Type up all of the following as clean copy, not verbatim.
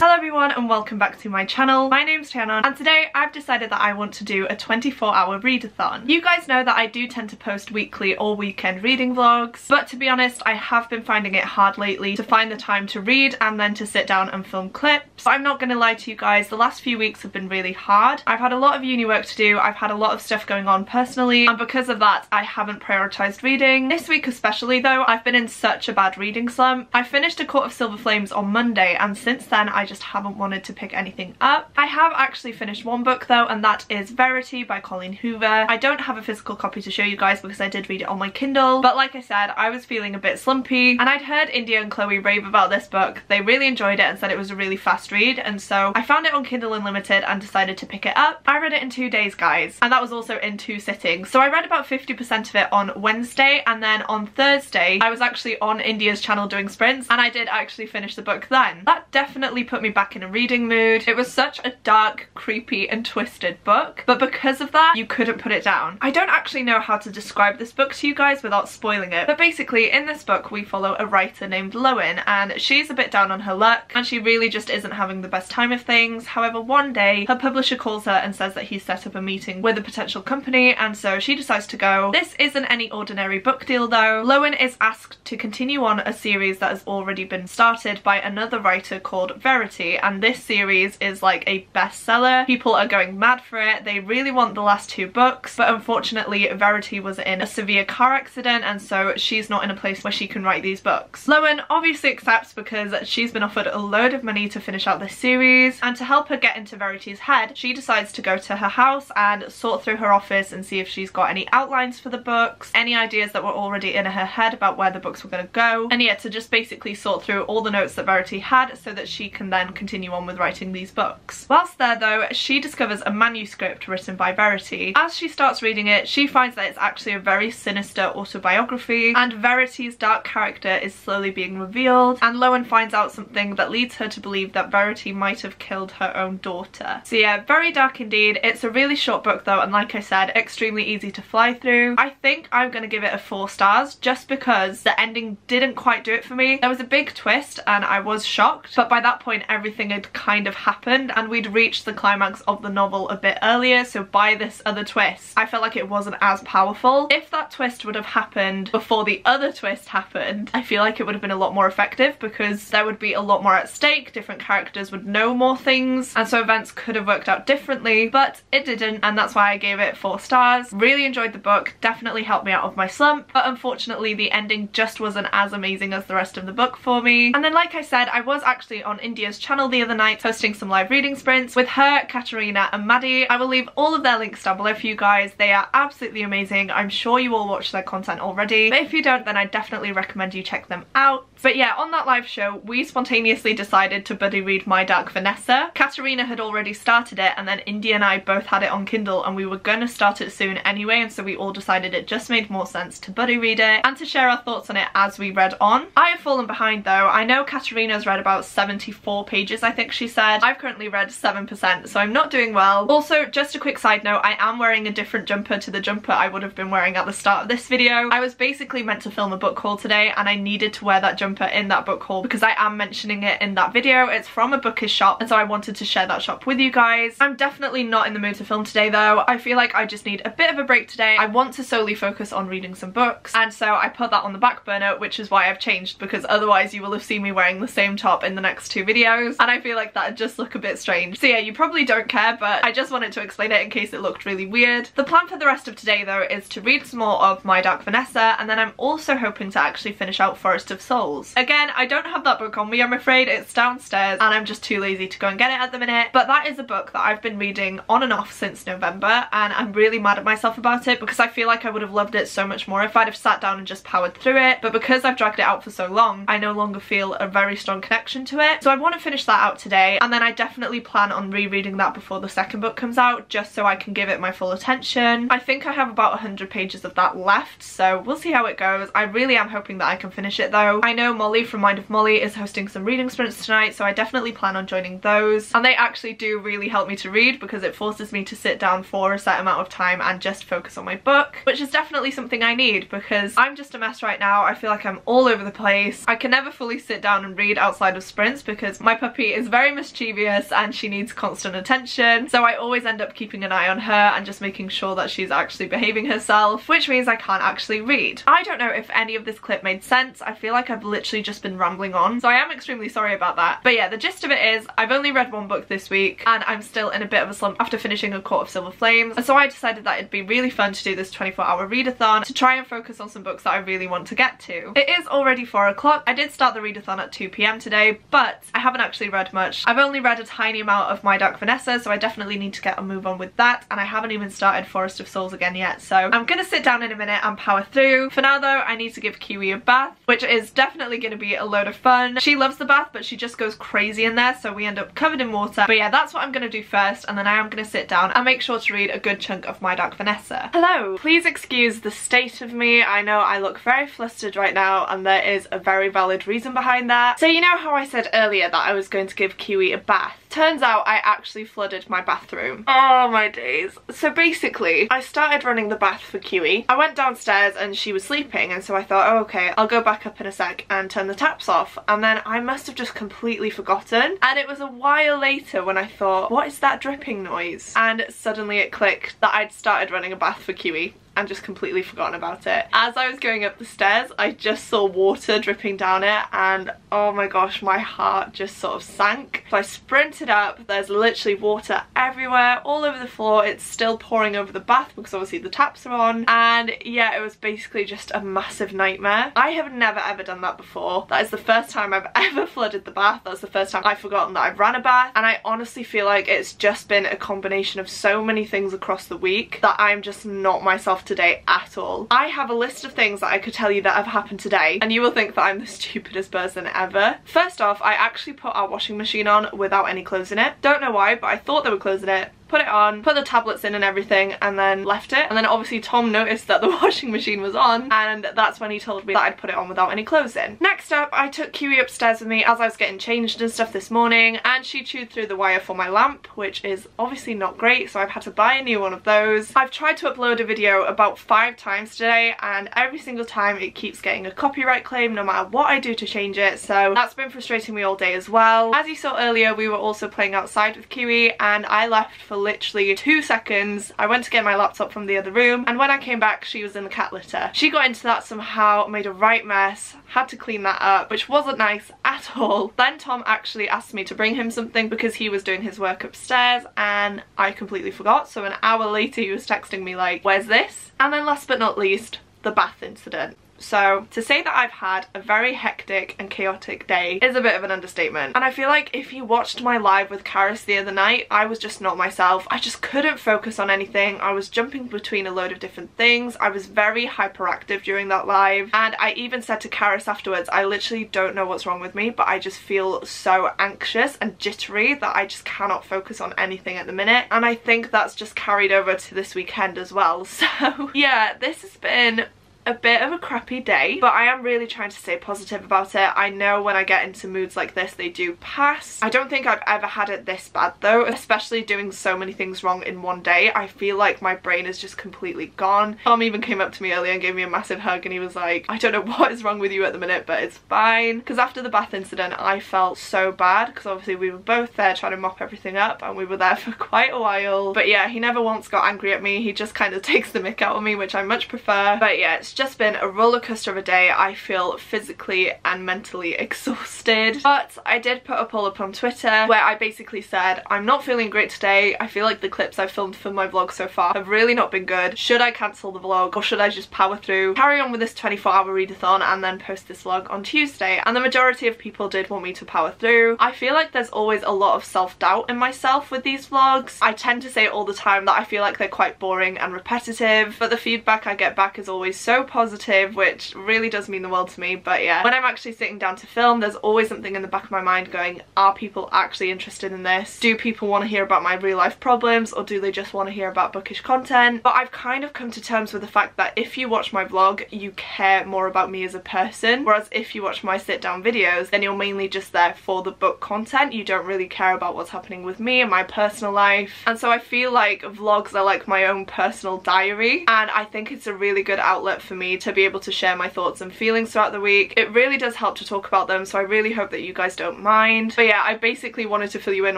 Hello everyone and welcome back to my channel. My name's Tiana and today I've decided that I want to do a 24-hour readathon. You guys know that I do tend to post weekly or weekend reading vlogs, but to be honest I have been finding it hard lately to find the time to read and then to sit down and film clips. But I'm not going to lie to you guys, the last few weeks have been really hard. I've had a lot of uni work to do, I've had a lot of stuff going on personally, and because of that I haven't prioritised reading. This week especially though, I've been in such a bad reading slump. I finished A Court of Silver Flames on Monday and since then I just haven't wanted to pick anything up. I have actually finished one book though, and that is Verity by Colleen Hoover. I don't have a physical copy to show you guys because I did read it on my Kindle, but like I said, I was feeling a bit slumpy and I'd heard India and Chloe rave about this book. They really enjoyed it and said it was a really fast read, and so I found it on Kindle Unlimited and decided to pick it up. I read it in 2 days, guys, and that was also in 2 sittings. So I read about 50% of it on Wednesday, and then on Thursday I was actually on India's channel doing sprints and I did actually finish the book then. That definitely put me back in a reading mood. It was such a dark, creepy and twisted book, but because of that you couldn't put it down. I don't actually know how to describe this book to you guys without spoiling it, but basically in this book we follow a writer named Lowen, and she's a bit down on her luck and she really just isn't having the best time of things. However, one day her publisher calls her and says that he's set up a meeting with a potential company, and so she decides to go. This isn't any ordinary book deal though. Lowen is asked to continue on a series that has already been started by another writer called Verity, and this series is like a bestseller. People are going mad for it. They really want the last 2 books, but unfortunately Verity was in a severe car accident and so she's not in a place where she can write these books. Lowen obviously accepts because she's been offered a load of money to finish out this series, and to help her get into Verity's head she decides to go to her house and sort through her office and see if she's got any outlines for the books, any ideas that were already in her head about where the books were going to go, and yeah, to just basically sort through all the notes that Verity had so that she can then continue on with writing these books. Whilst there though, she discovers a manuscript written by Verity. As she starts reading it, she finds that it's actually a very sinister autobiography and Verity's dark character is slowly being revealed, and Lowen finds out something that leads her to believe that Verity might have killed her own daughter. So yeah, very dark indeed. It's a really short book though, and like I said, extremely easy to fly through. I think I'm gonna give it a 4 stars just because the ending didn't quite do it for me. There was a big twist and I was shocked, but by that point everything had kind of happened and we'd reached the climax of the novel a bit earlier, so by this other twist I felt like it wasn't as powerful. If that twist would have happened before the other twist happened, I feel like it would have been a lot more effective because there would be a lot more at stake, different characters would know more things, and so events could have worked out differently, but it didn't, and that's why I gave it 4 stars. Really enjoyed the book, definitely helped me out of my slump, but unfortunately the ending just wasn't as amazing as the rest of the book for me. And then like I said, I was actually on India's channel the other night posting some live reading sprints with her, Katarina and Maddie. I will leave all of their links down below for you guys. They are absolutely amazing. I'm sure you all watch their content already, but if you don't then I definitely recommend you check them out. But yeah, on that live show we spontaneously decided to buddy read My Dark Vanessa. Katarina had already started it and then India and I both had it on Kindle and we were gonna start it soon anyway, and so we all decided it just made more sense to buddy read it and to share our thoughts on it as we read on. I have fallen behind though. I know Katarina's read about 74 pages I think she said. I've currently read 7%, so I'm not doing well. Also, just a quick side note, I am wearing a different jumper to the jumper I would have been wearing at the start of this video. I was basically meant to film a book haul today and I needed to wear that jumper in that book haul because I am mentioning it in that video. It's from a bookish shop and so I wanted to share that shop with you guys. I'm definitely not in the mood to film today though. I feel like I just need a bit of a break today. I want to solely focus on reading some books, and so I put that on the back burner, which is why I've changed, because otherwise you will have seen me wearing the same top in the next 2 videos and I feel like that'd just look a bit strange. So yeah, you probably don't care, but I just wanted to explain it in case it looked really weird. The plan for the rest of today though is to read some more of My Dark Vanessa, and then I'm also hoping to actually finish out Forest of Souls. Again, I don't have that book on me, I'm afraid. It's downstairs and I'm just too lazy to go and get it at the minute, but that is a book that I've been reading on and off since November and I'm really mad at myself about it because I feel like I would have loved it so much more if I'd have sat down and just powered through it, but because I've dragged it out for so long I no longer feel a very strong connection to it. So I want to finish that out today, and then I definitely plan on rereading that before the second book comes out just so I can give it my full attention. I think I have about 100 pages of that left, so we'll see how it goes. I really am hoping that I can finish it though. I know Mollie from Mind of Mollie is hosting some reading sprints tonight, so I definitely plan on joining those, and they actually do really help me to read because it forces me to sit down for a set amount of time and just focus on my book, which is definitely something I need because I'm just a mess right now. I feel like I'm all over the place. I can never fully sit down and read outside of sprints because my My puppy is very mischievous and she needs constant attention, so I always end up keeping an eye on her and just making sure that she's actually behaving herself, which means I can't actually read. I don't know if any of this clip made sense. I feel like I've literally just been rambling on, so I am extremely sorry about that. But yeah, the gist of it is I've only read one book this week and I'm still in a bit of a slump after finishing A Court of Silver Flames, and so I decided that it'd be really fun to do this 24-hour readathon to try and focus on some books that I really want to get to. It is already 4 o'clock. I did start the readathon at 2 p.m. today, but I haven't actually read much. I've only read a tiny amount of My Dark Vanessa, so I definitely need to get a move on with that, and I haven't even started Forest of Souls again yet, so I'm gonna sit down in a minute and power through. For now though, I need to give Kiwi a bath, which is definitely gonna be a load of fun. She loves the bath, but she just goes crazy in there, so we end up covered in water. But yeah, that's what I'm gonna do first, and then I am gonna sit down and make sure to read a good chunk of My Dark Vanessa. Hello, please excuse the state of me. I know I look very flustered right now, and there is a very valid reason behind that. So you know how I said earlier that I was going to give Kiwi a bath? Turns out I actually flooded my bathroom. Oh my days. So basically, I started running the bath for Kiwi. I went downstairs and she was sleeping, and so I thought, oh okay, I'll go back up in a sec and turn the taps off, and then I must have just completely forgotten, and it was a while later when I thought, what is that dripping noise? And suddenly it clicked that I'd started running a bath for Kiwi and just completely forgotten about it. As I was going up the stairs, I just saw water dripping down it, and oh my gosh, my heart just sort of sank. So I sprinted up. There's literally water everywhere, all over the floor. It's still pouring over the bath because obviously the taps are on, and yeah, it was basically just a massive nightmare. I have never ever done that before. That is the first time I've ever flooded the bath. That's the first time I've forgotten that I've ran a bath, and I honestly feel like it's just been a combination of so many things across the week that I'm just not myself today at all. I have a list of things that I could tell you that have happened today, and you will think that I'm the stupidest person ever. First off, I actually put our washing machine on without any clothes in it. Don't know why, but I thought there were clothes in it. Put it on, put the tablets in and everything, and then left it. And then obviously Tom noticed that the washing machine was on, and that's when he told me that I'd put it on without any clothes in. Next up, I took Kiwi upstairs with me as I was getting changed and stuff this morning, and she chewed through the wire for my lamp, which is obviously not great, so I've had to buy a new one of those. I've tried to upload a video about 5 times today, and every single time it keeps getting a copyright claim no matter what I do to change it, so that's been frustrating me all day as well. As you saw earlier, we were also playing outside with Kiwi, and I left for literally 2 seconds. I went to get my laptop from the other room, and when I came back she was in the cat litter. She got into that somehow, made a right mess, had to clean that up, which wasn't nice at all. Then Tom actually asked me to bring him something because he was doing his work upstairs, and I completely forgot, so an hour later he was texting me like, where's this? And then last but not least, the bath incident. So to say that I've had a very hectic and chaotic day is a bit of an understatement. And I feel like if you watched my live with Karis the other night, I was just not myself. I just couldn't focus on anything. I was jumping between a load of different things. I was very hyperactive during that live. And I even said to Karis afterwards, I literally don't know what's wrong with me, but I just feel so anxious and jittery that I just cannot focus on anything at the minute. And I think that's just carried over to this weekend as well. So yeah, this has been a bit of a crappy day, but I am really trying to stay positive about it. I know when I get into moods like this, they do pass. I don't think I've ever had it this bad though, especially doing so many things wrong in one day. I feel like my brain is just completely gone. Tom even came up to me earlier and gave me a massive hug, and he was like, I don't know what is wrong with you at the minute, but it's fine. Because after the bath incident, I felt so bad because obviously we were both there trying to mop everything up, and we were there for quite a while. But yeah, he never once got angry at me. He just kind of takes the mick out of me, which I much prefer. But yeah, it's just been a roller coaster of a day. I feel physically and mentally exhausted, but I did put a poll up on Twitter where I basically said, I'm not feeling great today. I feel like the clips I've filmed for my vlog so far have really not been good. Should I cancel the vlog, or should I just power through, carry on with this 24-hour readathon and then post this vlog on Tuesday? And the majority of people did want me to power through. I feel like there's always a lot of self-doubt in myself with these vlogs. I tend to say all the time that I feel like they're quite boring and repetitive, but the feedback I get back is always so positive, which really does mean the world to me. But yeah, when I'm actually sitting down to film, there's always something in the back of my mind going, are people actually interested in this? Do people want to hear about my real life problems, or do they just want to hear about bookish content? But I've kind of come to terms with the fact that if you watch my vlog, you care more about me as a person, whereas if you watch my sit down videos, then you're mainly just there for the book content. You don't really care about what's happening with me and my personal life. And so I feel like vlogs are like my own personal diary, and I think it's a really good outlet for for me to be able to share my thoughts and feelings throughout the week. It really does help to talk about them, so I really hope that you guys don't mind. But yeah, I basically wanted to fill you in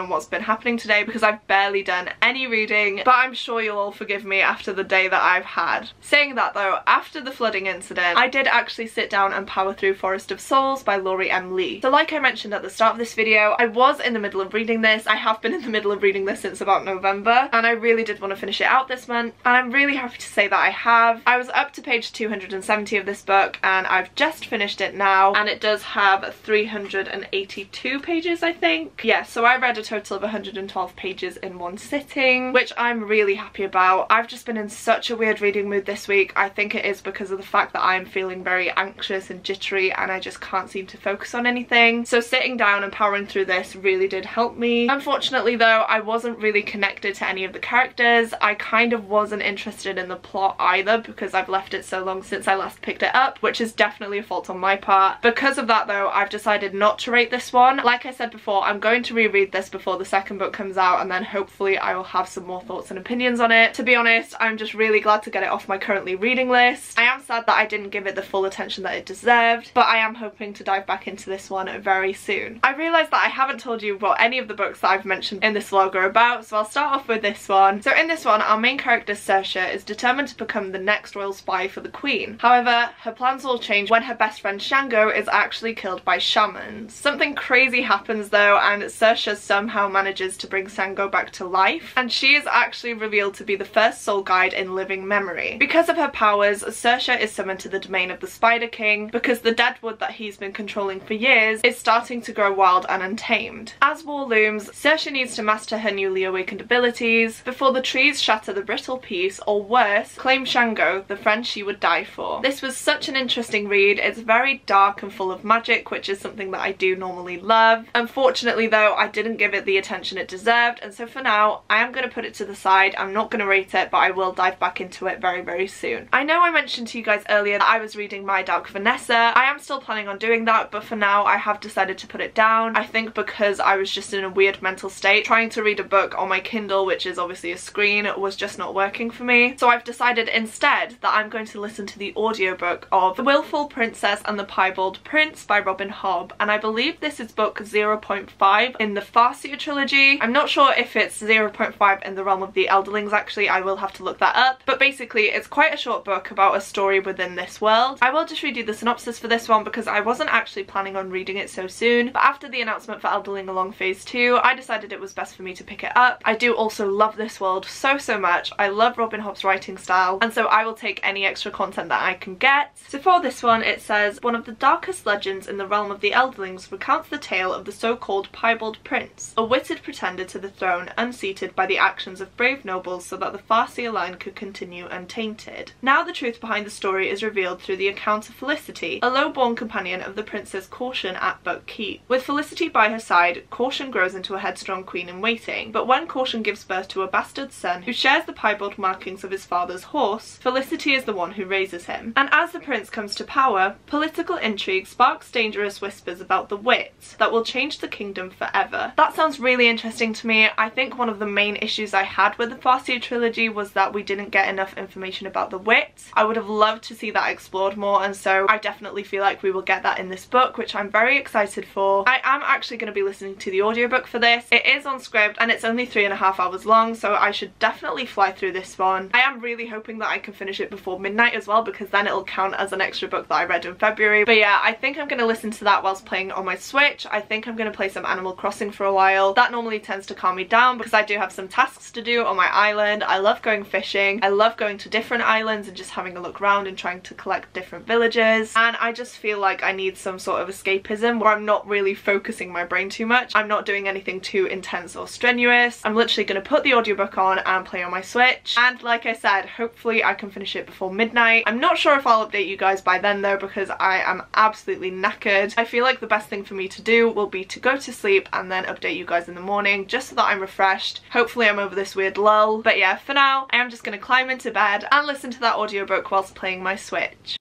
on what's been happening today because I've barely done any reading, but I'm sure you'll all forgive me after the day that I've had. Saying that though, after the flooding incident, I did actually sit down and power through Forest of Souls by Laurie M. Lee. So like I mentioned at the start of this video, I was in the middle of reading this. I have been in the middle of reading this since about November, and I really did want to finish it out this month, and I'm really happy to say that I have. I was up to page 270 of this book, and I've just finished it now, and it does have 382 pages, I think. Yeah, so I read a total of 112 pages in one sitting, which I'm really happy about. I've just been in such a weird reading mood this week. I think it is because of the fact that I'm feeling very anxious and jittery, and I just can't seem to focus on anything. So sitting down and powering through this really did help me. Unfortunately though, I wasn't really connected to any of the characters. I kind of wasn't interested in the plot either because I've left it so long since I last picked it up, which is definitely a fault on my part. Because of that though, I've decided not to rate this one. Like I said before, I'm going to reread this before the second book comes out, and then hopefully I will have some more thoughts and opinions on it. To be honest, I'm just really glad to get it off my currently reading list. I am sad that I didn't give it the full attention that it deserved, but I am hoping to dive back into this one very soon. I realised that I haven't told you what any of the books that I've mentioned in this vlog are about, so I'll start off with this one. So in this one, our main character Saoirse is determined to become the next royal spy for the Queen. However, her plans all change when her best friend Shango is actually killed by shamans. Something crazy happens though, and Saoirse somehow manages to bring Shango back to life, and she is actually revealed to be the first soul guide in living memory. Because of her powers, Saoirse is summoned to the domain of the Spider King because the deadwood that he's been controlling for years is starting to grow wild and untamed. As war looms, Saoirse needs to master her newly awakened abilities before the trees shatter the brittle piece, or worse, claim Shango, the friend she would die for. This was such an interesting read. It's very dark and full of magic, which is something that I do normally love. Unfortunately though, I didn't give it the attention it deserved, and so for now, I am going to put it to the side. I'm not going to rate it, but I will dive back into it very, very soon. I know I mentioned to you guys earlier that I was reading My Dark Vanessa. I am still planning on doing that, but for now I have decided to put it down. I think because I was just in a weird mental state. Trying to read a book on my Kindle, which is obviously a screen, was just not working for me. So I've decided instead that I'm going to listen to the audiobook of The Willful Princess and the Piebald Prince by Robin Hobb, and I believe this is book 0.5 in the Farseer trilogy. I'm not sure if it's 0.5 in the Realm of the Elderlings actually, I will have to look that up, but basically it's quite a short book about a story within this world. I will just read you the synopsis for this one because I wasn't actually planning on reading it so soon, but after the announcement for Elderling Along Phase 2, I decided it was best for me to pick it up. I do also love this world so much. I love Robin Hobb's writing style, and so I will take any extra content that I can get. So for this one it says, one of the darkest legends in the Realm of the Elderlings recounts the tale of the so-called Piebald Prince, a witted pretender to the throne unseated by the actions of brave nobles so that the Farseer line could continue untainted. Now the truth behind the story is revealed through the account of Felicity, a low-born companion of the Princess Caution at Buck Keep. With Felicity by her side, Caution grows into a headstrong queen-in-waiting, but when Caution gives birth to a bastard son who shares the piebald markings of his father's horse, Felicity is the one who raises him. And as the prince comes to power, political intrigue sparks dangerous whispers about the wit that will change the kingdom forever. That sounds really interesting to me. I think one of the main issues I had with the Farseer trilogy was that we didn't get enough information about the wit. I would have loved to see that explored more, and so I definitely feel like we will get that in this book, which I'm very excited for. I am actually going to be listening to the audiobook for this. It is on script and it's only 3.5 hours long, so I should definitely fly through this one. I am really hoping that I can finish it before midnight as well, because then it'll count as an extra book that I read in February. But yeah, I think I'm going to listen to that whilst playing on my Switch. I think I'm going to play some Animal Crossing for a while. That normally tends to calm me down because I do have some tasks to do on my island. I love going fishing. I love going to different islands and just having a look around and trying to collect different villages. And I just feel like I need some sort of escapism where I'm not really focusing my brain too much. I'm not doing anything too intense or strenuous. I'm literally going to put the audiobook on and play on my Switch. And like I said, hopefully I can finish it before midnight. I'm not sure if I'll update you guys by then though, because I am absolutely knackered. I feel like the best thing for me to do will be to go to sleep and then update you guys in the morning, just so that I'm refreshed. Hopefully I'm over this weird lull. But yeah, for now, I am just going to climb into bed and listen to that audiobook whilst playing my Switch.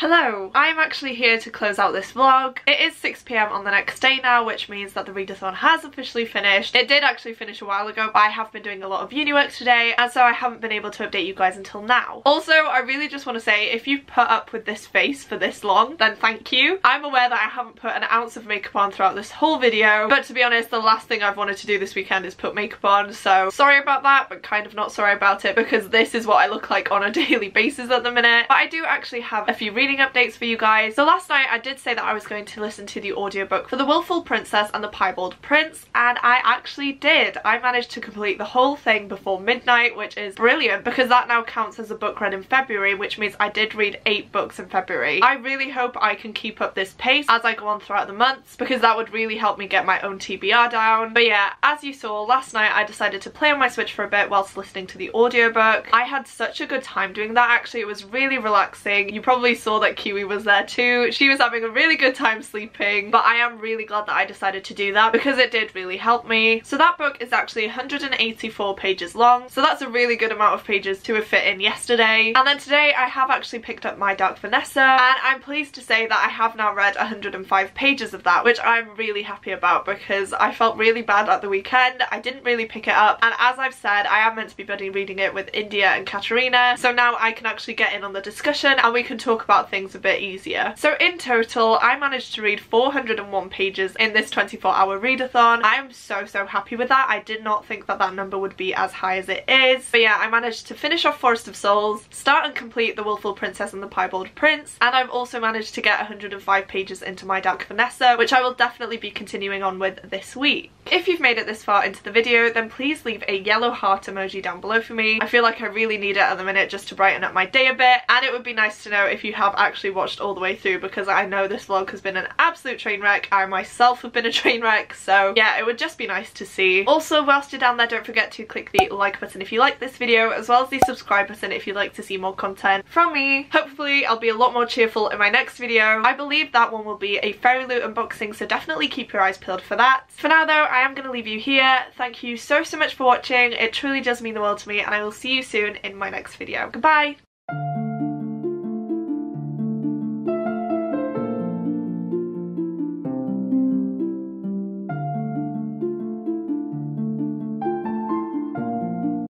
Hello, I'm actually here to close out this vlog. It is 6 PM on the next day now, which means that the readathon has officially finished. It did actually finish a while ago, but I have been doing a lot of uni work today, and so I haven't been able to update you guys until now. Also, I really just want to say, if you've put up with this face for this long, then thank you. I'm aware that I haven't put an ounce of makeup on throughout this whole video, but to be honest, the last thing I've wanted to do this weekend is put makeup on, so sorry about that, but kind of not sorry about it, because this is what I look like on a daily basis at the minute. But I do actually have a few reading updates for you guys. So last night I did say that I was going to listen to the audiobook for The Willful Princess and the Piebald Prince, and I actually did. I managed to complete the whole thing before midnight, which is brilliant because that now counts as a book read in February, which means I did read 8 books in February. I really hope I can keep up this pace as I go on throughout the months, because that would really help me get my own TBR down. But yeah, as you saw last night, I decided to play on my Switch for a bit whilst listening to the audiobook. I had such a good time doing that. Actually, it was really relaxing. You probably saw that Kiwi was there too. She was having a really good time sleeping, but I am really glad that I decided to do that because it did really help me. So that book is actually 184 pages long, so that's a really good amount of pages to have fit in yesterday. And then today I have actually picked up My Dark Vanessa, and I'm pleased to say that I have now read 105 pages of that, which I'm really happy about because I felt really bad at the weekend. I didn't really pick it up, and as I've said, I am meant to be buddy reading it with India and Katarina, so now I can actually get in on the discussion and we can talk about things a bit easier. So in total, I managed to read 401 pages in this 24-hour readathon. I am so happy with that. I did not think that that number would be as high as it is. But yeah, I managed to finish off Forest of Souls, start and complete The Willful Princess and the Piebald Prince, and I've also managed to get 105 pages into My Dark Vanessa, which I will definitely be continuing on with this week. If you've made it this far into the video, then please leave a yellow heart emoji down below for me. I feel like I really need it at the minute just to brighten up my day a bit, and it would be nice to know if you have actually watched all the way through, because I know this vlog has been an absolute train wreck. I myself have been a train wreck, so yeah, it would just be nice to see. Also, whilst you're down there, don't forget to click the like button if you like this video, as well as the subscribe button if you'd like to see more content from me. Hopefully I'll be a lot more cheerful in my next video. I believe that one will be a Fairy Loot unboxing, so definitely keep your eyes peeled for that. For now though, I am going to leave you here. Thank you so much for watching. It truly does mean the world to me, and I will see you soon in my next video. Goodbye!